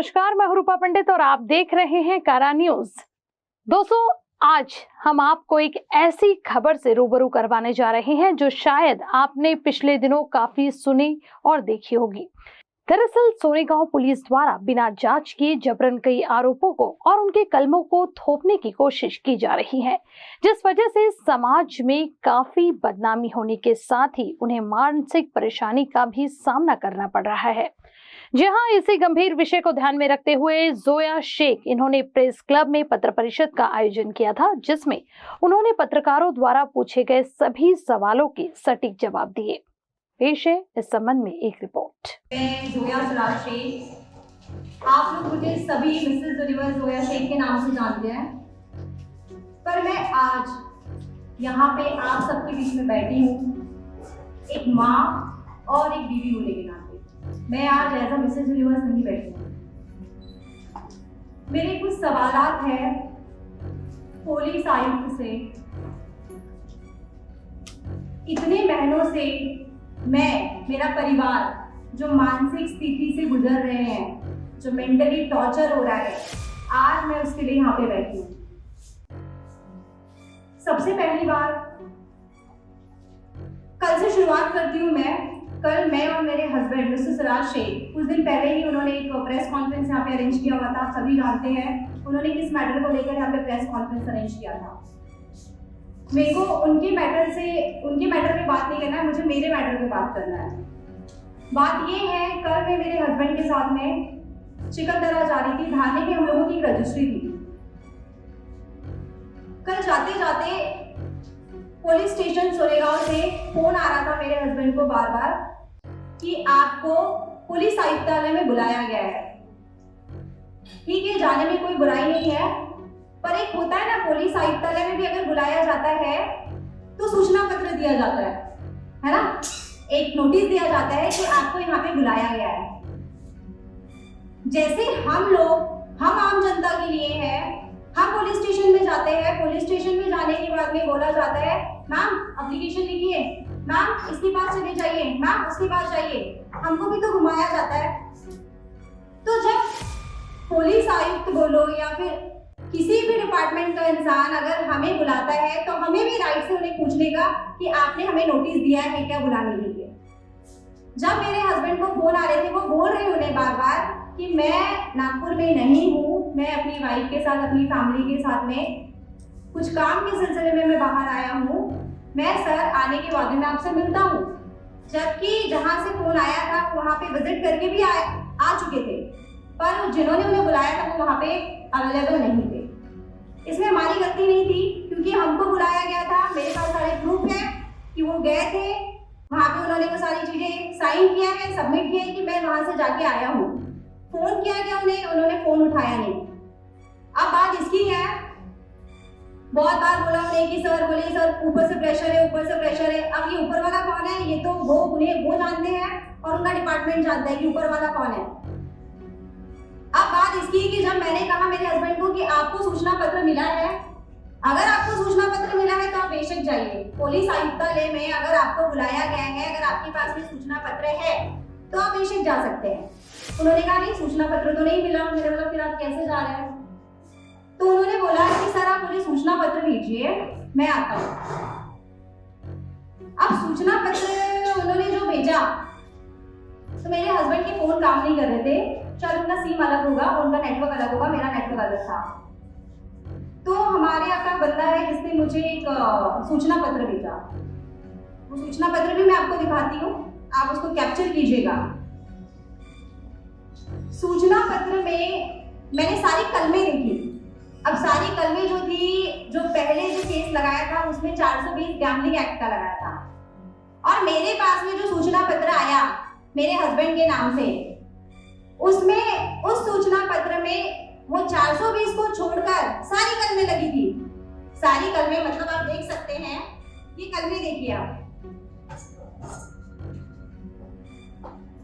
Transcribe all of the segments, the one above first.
नमस्कार, मैं रूपा पंडित और आप देख रहे हैं कारा न्यूज। दोस्तों, आज हम आपको एक ऐसी खबर से रूबरू करवाने जा रहे हैं जो शायद आपने पिछले दिनों काफी सुनी और देखी होगी। दरअसल सोनेगांव पुलिस द्वारा बिना जांच किए जबरन कई आरोपों को और उनके कलमों को थोपने की कोशिश की जा रही है, जिस वजह से समाज में काफी बदनामी होने के साथ ही उन्हें मानसिक परेशानी का भी सामना करना पड़ रहा है। जहां इसी गंभीर विषय को ध्यान में रखते हुए जोया शेख इन्होंने प्रेस क्लब में पत्र परिषद का आयोजन किया था, जिसमें उन्होंने पत्रकारों द्वारा पूछे गए सभी सवालों के सटीक जवाब दिए। पेश है इस संबंध में एक रिपोर्ट। मैं जोया शेख, आप लोग मुझे सभी मिसेस यूनिवर्स जोया शेख के नाम से जानते हैं, पर मैं आज यहाँ पे आप सबके बीच में बैठी हूँ एक माँ और एक बीवी होने के नाते। मैं आज एज अ मिसेस यूनिवर्स नहीं बैठी हूँ। मेरे कुछ सवालात हैं पुलिस आयुक्त से। इतने महीनों से मेरा परिवार जो मानसिक स्थिति से गुजर रहे हैं, जो मेंटली टॉर्चर हो रहा है, आज मैं उसके लिए यहाँ पे बैठी हूँ। सबसे पहली बार कल से शुरुआत करती हूँ। कल मैं और मेरे हस्बैंड मिस्टर सिराज शेख, कुछ दिन पहले ही उन्होंने एक प्रेस कॉन्फ्रेंस यहाँ पे अरेंज किया हुआ था। आप सभी जानते हैं उन्होंने किस मैटर को लेकर यहाँ पे प्रेस कॉन्फ्रेंस अरेंज किया था। मेरे को उनके मैटर पे बात नहीं करना है, मुझे मेरे मैटर पे बात करना है। बात ये है, कल मैं मेरे हस्बैंड के साथ में चिकनदरा जा रही थी। धारने की हम लोगों की रजिस्ट्री थी। कल जाते जाते पुलिस स्टेशन सोनेगांव से फोन आ रहा था मेरे हस्बैंड को बार बार कि आपको पुलिस आयुक्तालय में बुलाया गया है। ठीक है, जाने में कोई बुराई नहीं है, पर एक होता है ना, पुलिस आयुक्तालय में भी अगर बुलाया जाता है तो सूचना पत्र दिया जाता है ना, एक नोटिस दिया जाता है कि आपको यहाँ पे बुलाया गया है। जैसे हम आम जनता के लिए है, हम पुलिस स्टेशन में जाते हैं। पुलिस स्टेशन में जाने के बाद में बोला जाता है, मैम एप्लीकेशन लिखिए, मैम इसके पास चले जाइए, मैम उसके पास जाइए। हमको भी तो घुमाया जाता है। तो जब पुलिस आयुक्त बोलो या फिर किसी भी डिपार्टमेंट का इंसान अगर हमें बुलाता है तो हमें भी राइट से उन्हें पूछने का कि आपने हमें नोटिस दिया है क्या बुलाने के लिए। जब मेरे हस्बैंड को फोन आ रहे थे, वो बोल रहे उन्हें बार बार कि मैं नागपुर में नहीं हूँ, मैं अपनी वाइफ के साथ, अपनी फैमिली के साथ में कुछ काम के सिलसिले में मैं बाहर आया हूँ। मैं सर आने के बाद में आपसे मिलता हूँ। जबकि जहाँ से फोन आया था वहाँ पे विजिट करके भी आ चुके थे, पर जिन्होंने उन्हें बुलाया था वो वहाँ पे अवेलेबल नहीं थे। इसमें हमारी गलती नहीं थी, क्योंकि हमको बुलाया गया था। मेरे पास सारे प्रूफ है कि वो गए थे वहाँ पे, उन्होंने वो सारी चीजें साइन किया है, सबमिट किया है कि मैं वहां से जाके आया हूँ। फोन किया गया उन्होंने फोन उठाया नहीं। अब बात इसकी है, बहुत बार बोला उन्हें कि सर ऊपर से प्रेशर है, ऊपर से प्रेशर है। अब ये ऊपर वाला कौन है, ये तो वो जानते हैं और उनका डिपार्टमेंट जानता है कि ऊपर वाला कौन है। अब बात इसकी है कि जब मैंने कहा मेरे हस्बैंड को कि आपको सूचना पत्र मिला है, अगर आपको सूचना पत्र मिला है तो आप बेशक जाइए पुलिस आयुक्तालय में। अगर आपको बुलाया गया है, अगर आपके पास में सूचना पत्र है तो आप बेशक जा सकते हैं। उन्होंने कहा नहीं, सूचना पत्र तो नहीं मिला। मैंने बोला फिर आप कैसे जा रहे हैं? तो उन्होंने बोला कि सर आप मुझे सूचना पत्र दीजिए, मैं आता हूँ। अब सूचना पत्र उन्होंने जो भेजा, तो मेरे हस्बैंड के फोन काम नहीं कर रहे थे। शायद उनका सिम अलग होगा, उनका नेटवर्क अलग होगा, मेरा नेटवर्क अलग था। तो हमारे यहाँ का बंदा है जिसने मुझे एक सूचना पत्र भेजा। वो सूचना पत्र भी मैं आपको दिखाती हूँ, आप उसको कैप्चर कीजिएगा। सूचना पत्र में मैंने सारी कलमें देखी। अब सारी कलमें जो थी, जो पहले जो केस लगाया था उसमें 420 गैम्बलिंग एक्ट का लगाया था, और मेरे पास में जो सूचना पत्र आया मेरे हस्बैंड के नाम से, उसमें उस सूचना पत्र में वो 420 को छोड़कर सारी कलमें लगी थी। सारी कलमें मतलब आप देख सकते हैं, ये कलमें देखिए आप।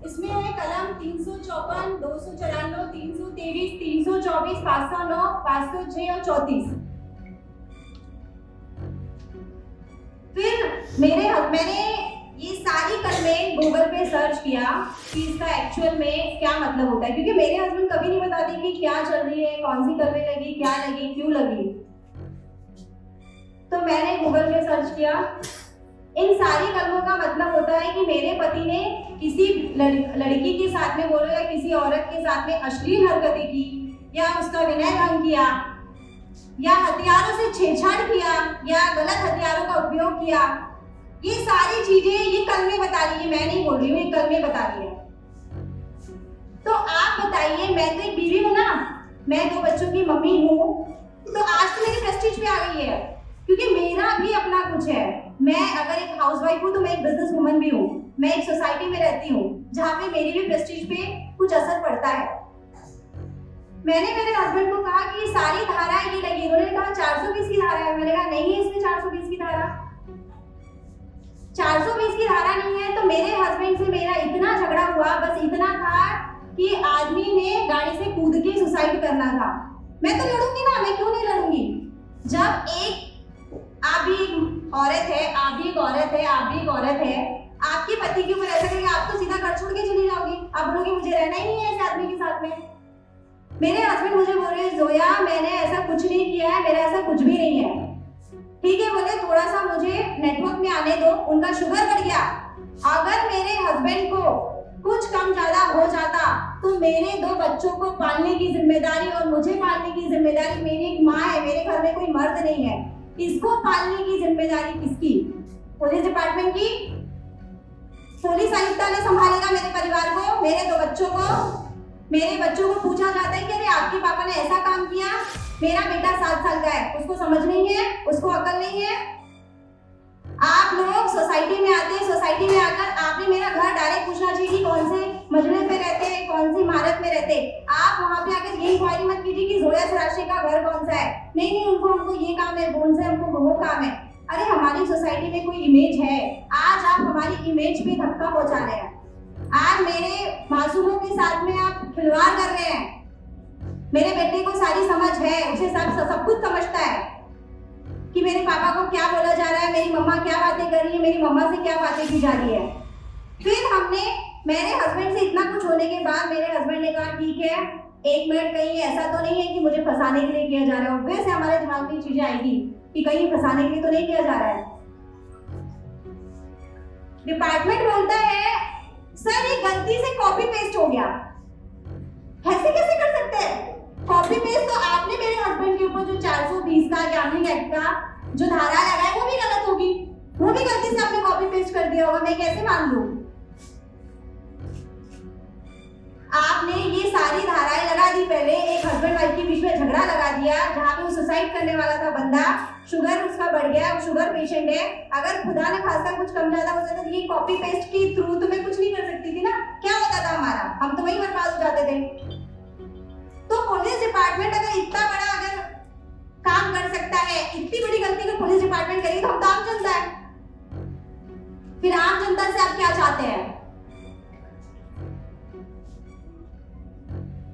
इसमें है कलम 354, 294, 323, 324, 509, 506 और 34। फिर मैंने ये सारी कलमें गूगल पे सर्च किया कि इसका एक्चुअल में क्या मतलब होता है, क्योंकि मेरे हस्बैंड कभी नहीं बताते कि क्या चल रही है, कौन सी करने लगी, क्या लगी, क्यों लगी। तो मैंने गूगल पे सर्च किया। इन सारी कलमों का मतलब होता है कि मेरे पति ने किसी लड़की के साथ में बोलो या किसी औरत के साथ में अश्लील हरकतें की, या उसका विनय भंग किया, या हथियारों से छेड़छाड़ किया, या गलत हथियारों का उपयोग किया। ये सारी चीजें ये कलमे बता रही है, मैं नहीं बोल रही हूँ, ये कलमे बता रही है। तो आप बताइए, मैं तो एक बीवी हूँ ना, मैं 2 बच्चों की मम्मी हूँ, तो आज तो मेरी प्रेस्टीज पे आ गई है, क्योंकि मेरा भी अपना कुछ है। मैं अगर एक हाउसवाइफ हूँ तो मैं एक बिजनेस वुमन भी हूँ, मैं एक सोसाइटी में रहती हूँ जहाँ पे मेरी भी प्रेस्टीज पे कुछ असर पड़ता है। मैंने मेरे हस्बैंड को कहा कि ये सारी धाराएं ये लगी, उन्होंने कहा 420 की धारा है। मैंने कहा नहीं है इसमें 420 की धारा, 420 की धारा नहीं है। तो मेरे हस्बैंड से मेरा इतना झगड़ा हुआ, बस इतना था कि आदमी ने गाड़ी से कूद के सुसाइड करना था। मैं तो लड़ूंगी ना, मैं क्यों नहीं लड़ूंगी। जब आप भी एक औरत है, आप भी एक औरत है, आप भी एक औरत है, आपके पति के ऊपर ऐसा करेंगे, आप तो सीधा घर छोड़ के चली जाओगी, आप बोलोगे मुझे रहना ही नहीं है इस आदमी के साथ में। मेरे हस्बैंड मुझे बोल रहे जोया मैंने ऐसा कुछ नहीं किया है, मेरा ऐसा कुछ भी नहीं है। ठीक है बोले थोड़ा सा मुझे नेटवर्क में आने दो, उनका शुगर बढ़ गया। अगर मेरे हस्बैंड को कुछ कम ज्यादा हो जाता तो मेरे 2 बच्चों को पालने की जिम्मेदारी और मुझे पालने की जिम्मेदारी, मेरी एक माँ है, मेरे घर में कोई मर्द नहीं है, इसको पालने की जिम्मेदारी किसकी? पुलिस डिपार्टमेंट की। पुलिस आयुक्ता ने संभालेगा मेरे परिवार को, मेरे 2 बच्चों को। मेरे बच्चों को पूछा जाता है कि अरे आपके पापा ने ऐसा काम किया, मेरा बेटा 7 साल का है, उसको समझ नहीं है, उसको अकल नहीं है। आप लोग सोसाइटी में आते हैं, सोसाइटी में आकर आपने मेरा घर डायरेक्ट पूछना चाहिए कि कौन से मजले पे रहते हैं, कौन सी इमारत में रहते हैं। आप वहां पे आकर ये इंक्वायरी मत कीजिए कि जोया सराशे का घर कौन सा है। नहीं, उनको हमको ये काम है, उनसे हमको वो काम है। अरे हमारी सोसाइटी में कोई इमेज है, आज आप हमारी इमेज पे धक्का पहुंचा रहे हैं। आज मेरे मासूमों के साथ में आप खिलवाड़ कर रहे हैं। मेरे बेटे को सारी समझ है, उसे सब कुछ समझता है कि मेरे पापा को क्या बोला जा रहा है, मेरी मम्मा क्या बातें कर रही है, मेरी मम्मा से क्या बातें की जा रही है। फिर मेरे हस्बैंड से इतना कुछ होने के बाद मेरे हस्बैंड ने कहा ठीक है, 1 मिनट, कहीं ऐसा तो नहीं है कि मुझे फंसाने के लिए किया जा रहा है। वैसे हमारे दिमाग में चीजें आएगी कि कहीं फंसाने के लिए तो नहीं किया जा रहा है। डिपार्टमेंट बोलता है सर ये गलती से कॉपी पेस्ट हो गया। ऐसे कैसे कर सकते हैं? कॉपी पेस्ट तो आपने मेरे हस्बैंड के ऊपर जो 420 का गैम्बलिंग एक्ट का जो धारा लगा है वो भी गलत होगी, वो भी गलती से आपने कॉपी पेस्ट कर दिया होगा, मैं कैसे मान लूं? आपने ये सारी धाराएं लगा दी, पहले एक हस्बैंड वाइफ के बीच में झगड़ा लगा दिया जहां पे वो सुसाइड करने वाला था बंदा, शुगर उसका बढ़ गया, वो शुगर पेशेंट है। अगर खुदा ने खासा कुछ कम ज्यादा हो जाता तो ये कॉपी पेस्ट के थ्रू तो मैं कुछ नहीं कर सकती थी ना, क्या होता था हमारा, हम तो वही बर्बाद हो जाते थे। तो पुलिस डिपार्टमेंट अगर इतना बड़ा अगर काम कर सकता है, इतनी बड़ी गलती को पुलिस डिपार्टमेंट करेगी तो हम तो आम जनता है। फिर आम जनता से आप क्या चाहते हैं?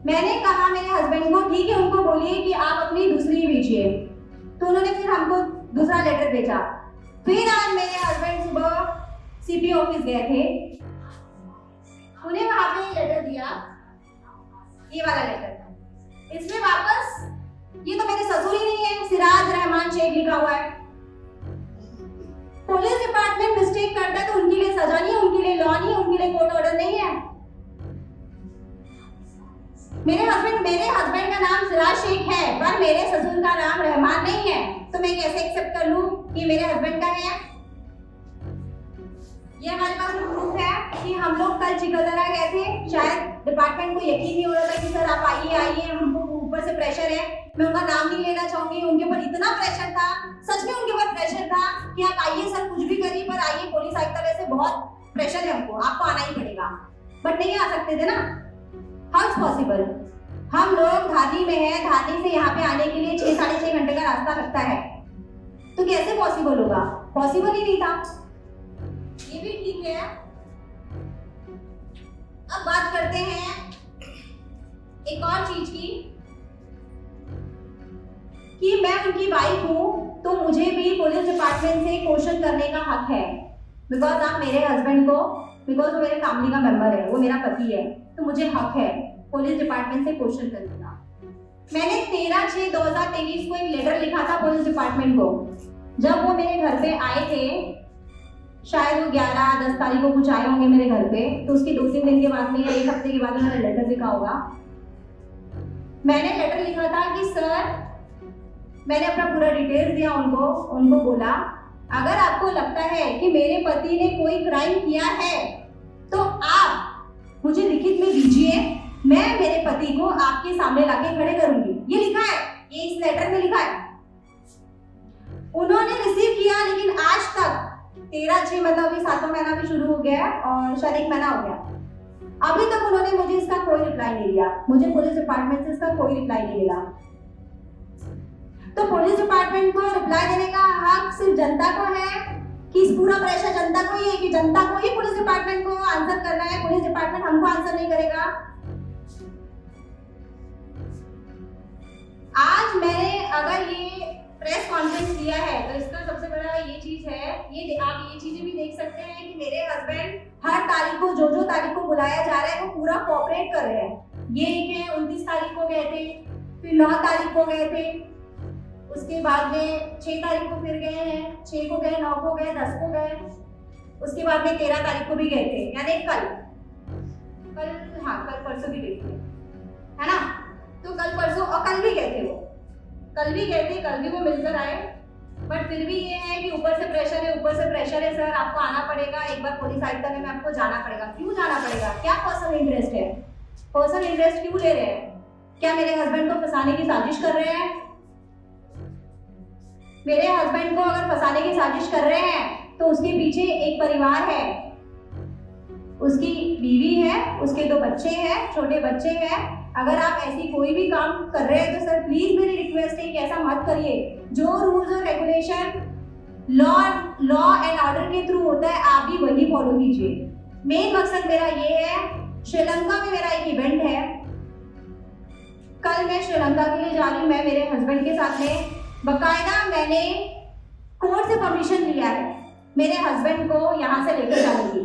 मैंने कहा मेरे हस्बैंड को ठीक है, उनको बोलिए कि आप अपनी दूसरी भेजिए। तो उन्होंने फिर हमको दूसरा लेटर भेजा। फिर आज मेरे हस्बैंड सुबह सीपी ऑफिस गए थे, उन्हें वहां पे लेटर दिया, ये वाला लेटर। इसमें वापस ये तो मेरे ससुर ही नहीं है, सिराज रहमान शेख लिखा हुआ है। पुलिस डिपार्टमेंट मिस्टेक करता है तो उनके लिए सजा नहीं है, उनके लिए लॉ नहीं है, उनके लिए कोर्ट ऑर्डर नहीं है। मेरे हस्बैंड का नाम सिराज शेख है पर मेरे ससुर का नाम रहमान नहीं है, तो मैं कैसे एक्सेप्ट कर लूं कि मेरे हस्बैंड का है? ये हमारे पास प्रूफ है कि हम लोग कल चिकलदरा गए थे, शायद डिपार्टमेंट को यकीन नहीं हो रहा था कि सर आप आइए, हमको ऊपर से प्रेशर है। मैं उनका नाम नहीं लेना चाहूंगी, उनके ऊपर इतना प्रेशर था, सच में उनके ऊपर प्रेशर था कि आप आइए सर, कुछ भी करिए पर आइए, पुलिस आयुक्त से बहुत प्रेशर है हमको, आपको आना ही पड़ेगा। बट नहीं आ सकते थे ना, हाउ इज पॉसिबल? हम लोग धारनी में है, धारनी से यहाँ पे आने के लिए 6 साढ़े 6 घंटे का रास्ता लगता है, तो कैसे पॉसिबल होगा? पॉसिबल ही नहीं था। ये भी ठीक है। अब बात करते हैं एक और चीज की कि मैं उनकी वाइफ हूं तो मुझे भी पुलिस डिपार्टमेंट से क्वेश्चन करने का हक है, बिकॉज आप मेरे हस्बैंड को बिकॉज वो मेरे फैमिली का मेंबर है, वो मेरा पति है, तो मुझे हक है पुलिस डिपार्टमेंट से क्वेश्चन करने का। मैंने 13/6/2023 को एक लेटर लिखा था पुलिस डिपार्टमेंट को। जब वो मेरे घर पे आए थे, शायद वो 11-10 तारीख को कुछ आए होंगे मेरे घर पे, तो उसके 2-3 दिन के बाद में या 1 हफ्ते के बाद उन्होंने लेटर लिखा होगा। मैंने लेटर लिखा था कि सर, मैंने अपना पूरा डिटेल्स दिया उनको बोला अगर आपको लगता है कि मेरे पति ने कोई क्राइम किया है तो आप मुझे लिखित में दीजिए, मैं मेरे पति को आपके सामने लाके खड़े करूंगी। ये लिखा है, ये इस लेटर में लिखा है। उन्होंने रिसीव किया, लेकिन आज तक 13/6 मतलब अभी 7वां महीना भी शुरू हो गया है और शायद 1 महीना हो गया, अभी तक उन्होंने मुझे इसका कोई रिप्लाई नहीं दिया। मुझे पुलिस डिपार्टमेंट से इसका कोई रिप्लाई नहीं मिला। तो पुलिस डिपार्टमेंट को रिप्लाई देने का हक सिर्फ जनता को है कि इस पूरा प्रेशर जनता को ही है कि जनता को ही पुलिस डिपार्टमेंट को आंसर करना है, पुलिस डिपार्टमेंट हमको आंसर नहीं करेगा। आज मैंने अगर ये प्रेस कॉन्फ्रेंस दिया है तो इसका सबसे बड़ा ये चीज है, ये आप ये चीजें भी देख सकते हैं कि मेरे हस्बैंड हर तारीख को जो तारीख को बुलाया जा रहा है वो पूरा कोऑपरेट कर रहे हैं। ये एक है 29 तारीख को गए थे, फिर 9 तारीख को गए थे, उसके बाद में 6 तारीख को फिर गए हैं, 6 को गए, 9 को गए, 10 को गए, उसके बाद में 13 तारीख को भी गए थे, यानी कल परसों भी गए थे, है ना। तो कल परसों और कल भी गए थे, वो कल भी गए थे, कल भी वो मिलकर आए। बट फिर भी ये है कि ऊपर से प्रेशर है सर, आपको आना पड़ेगा, एक बार पुलिस आयुक्त में आपको जाना पड़ेगा। क्यों जाना पड़ेगा? क्या पर्सनल इंटरेस्ट है? पर्सनल इंटरेस्ट क्यों ले रहे हैं? क्या मेरे हस्बैंड को फंसाने की साजिश कर रहे हैं? मेरे हस्बैंड को अगर फंसाने की साजिश कर रहे हैं तो उसके पीछे एक परिवार है, उसकी बीवी है, उसके 2 बच्चे हैं, छोटे बच्चे हैं। अगर आप ऐसी कोई भी काम कर रहे हैं तो सर प्लीज मेरी रिक्वेस्ट है कि ऐसा मत करिए। जो रूल्स और रेगुलेशन लॉ एंड ऑर्डर के थ्रू होता है आप भी वही फॉलो कीजिए। मेन मकसद मेरा ये है, श्रीलंका में मेरा एक इवेंट है, कल मैं श्रीलंका के लिए जा रही हूँ, मैं मेरे हस्बैंड के साथ में। बकायदा मैंने कोर्ट से परमिशन लिया है मेरे हस्बैंड को यहाँ से लेकर जाने की,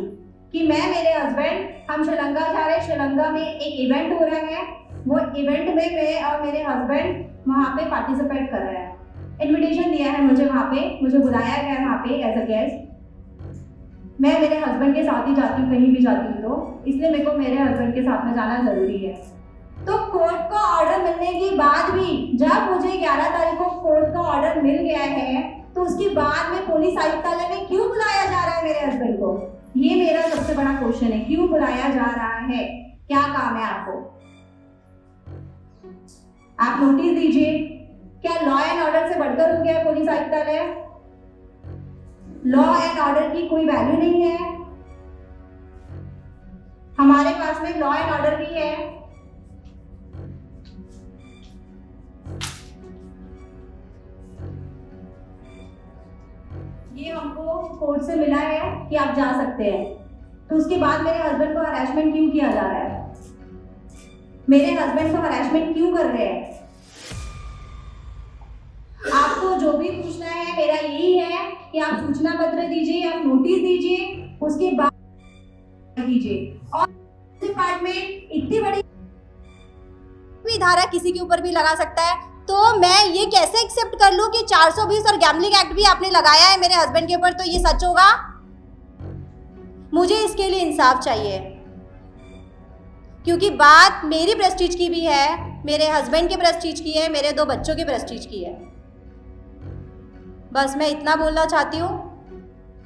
कि मैं मेरे हस्बैंड हम श्रीलंका जा रहे हैं। श्रीलंका में एक इवेंट हो रहा है, वो इवेंट में मैं और मेरे हस्बैंड वहाँ पे पार्टिसिपेट कर रहे हैं। इनविटेशन दिया है मुझे, वहाँ पे मुझे बुलाया गया है वहाँ पे एज अ गेस्ट। मैं मेरे हस्बैंड के साथ ही जाती हूँ, कहीं भी जाती हूँ तो इसलिए मेरे को मेरे हस्बैंड के साथ में जाना जरूरी है। तो कोर्ट का ऑर्डर मिलने के बाद भी, जब मुझे 11 तारीख को कोर्ट का ऑर्डर मिल गया है, तो उसके बाद में पुलिस आयुक्तालय में क्यों बुलाया जा रहा है मेरे हस्बैंड को? ये मेरा सबसे बड़ा क्वेश्चन है, क्यों बुलाया जा रहा है? क्या काम है आपको? आप नोटिस दीजिए। क्या लॉ एंड ऑर्डर से बढ़कर हो गया पुलिस आयुक्तालय? लॉ एंड ऑर्डर की कोई वैल्यू नहीं है। हमारे पास में लॉ एंड ऑर्डर भी है। ये हमको कोर्ट से मिला है कि आप जा सकते हैं, तो उसके बाद मेरे हस्बैंड को हरासमेंट क्यों किया जा रहा है? मेरे हस्बैंड को हरासमेंट क्यों कर रहे हैं? आपको जो भी पूछना है मेरा यही है कि आप सूचना पत्र दीजिए, आप नोटिस दीजिए, उसके बाद दीजिए। और डिपार्टमेंट इतनी बड़ी धारा किसी के ऊपर भी लगा सकता है, तो मैं ये कैसे एक्सेप्ट कर लूं कि 420 और गैम्बलिंग एक्ट भी आपने लगाया है मेरे हस्बैंड के ऊपर, तो ये सच होगा? मुझे इसके लिए इंसाफ चाहिए, क्योंकि बात मेरी प्रेस्टीज की भी है, मेरे हस्बैंड के प्रेस्टीज की है, मेरे 2 बच्चों के प्रेस्टीज की है। बस मैं इतना बोलना चाहती हूँ।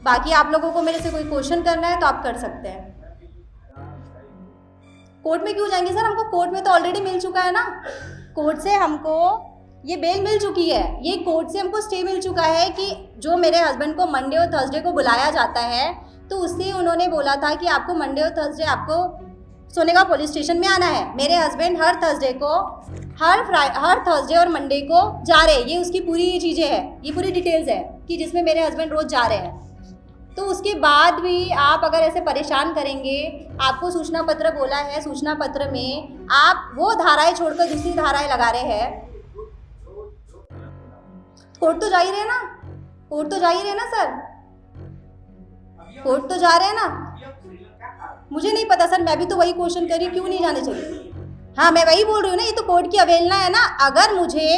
बाकी आप लोगों को मेरे से कोई क्वेश्चन करना है तो आप कर सकते हैं। कोर्ट में क्यों जाएंगे सर? हमको कोर्ट में तो ऑलरेडी मिल चुका है ना। कोर्ट से हमको ये बेल मिल चुकी है, ये कोर्ट से हमको स्टे मिल चुका है कि जो मेरे हस्बैंड को मंडे और थर्सडे को बुलाया जाता है, तो उससे उन्होंने बोला था कि आपको मंडे और थर्सडे आपको सोनेगांव पुलिस स्टेशन में आना है। मेरे हस्बैंड हर थर्सडे को हर थर्सडे और मंडे को जा रहे हैं। ये उसकी पूरी चीज़ें हैं, ये पूरी डिटेल्स है कि जिसमें मेरे हस्बैंड रोज़ जा रहे हैं। तो उसके बाद भी आप अगर ऐसे परेशान करेंगे, आपको सूचना पत्र बोला है, सूचना पत्र में आप वो धाराएं छोड़कर दूसरी धाराएं लगा रहे हैं। कोर्ट तो जा ही रहे ना, कोर्ट तो जा ही रहे ना सर, कोर्ट तो जा रहे हैं ना। मुझे नहीं पता सर, मैं भी तो वही क्वेश्चन कर रही हूँ, क्यों नहीं जाने चाहिए। हाँ मैं वही बोल रही हूँ ना, ये तो कोर्ट की अवहेलना है ना। अगर मुझे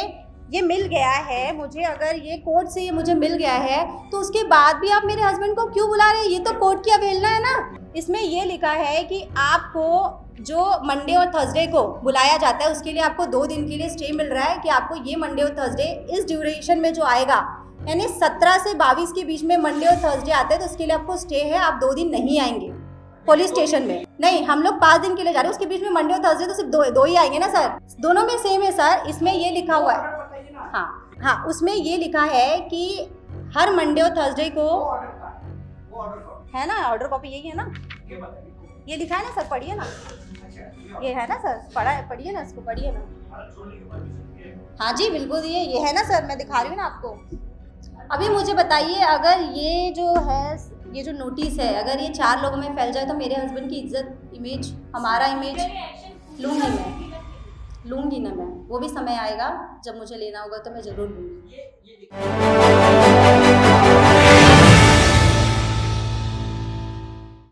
ये मिल गया है, मुझे अगर ये कोर्ट से ये मुझे मिल गया है, तो उसके बाद भी आप मेरे हस्बैंड को क्यों बुला रहे हैं? ये तो कोर्ट की अवहेलना है ना। इसमें ये लिखा है कि आपको जो मंडे और थर्सडे को बुलाया जाता है उसके लिए आपको 2 दिन के लिए स्टे मिल रहा है कि आपको ये मंडे और थर्सडे इस ड्यूरेशन में जो आएगा, यानी 17 से 22 के बीच में मंडे और थर्सडे आते हैं, तो उसके लिए आपको स्टे है, आप 2 दिन नहीं आएंगे पुलिस स्टेशन में। नहीं, हम लोग 5 दिन के लिए जा रहे हैं, उसके बीच में मंडे और थर्सडे तो सिर्फ दो ही आएंगे ना सर। दोनों में सेम है सर, इसमें ये लिखा हुआ है। हाँ, उसमें ये लिखा है कि हर मंडे और थर्सडे को है ना, ऑर्डर कॉपी यही है ना, ये लिखा है ना सर, पढ़िए ना, ये है ना सर, पढ़िए ना, इसको पढ़िए ना। हाँ जी बिल्कुल, ये है ना सर, मैं दिखा रही हूँ ना आपको। अभी मुझे बताइए, अगर ये जो है, ये जो नोटिस है, अगर ये 4 लोगों में फैल जाए तो मेरे हस्बैंड की इज्जत, इमेज, हमारा इमेज लूँगी ना मैं। वो भी समय आएगा जब मुझे लेना होगा तो मैं ज़रूर लूँगी।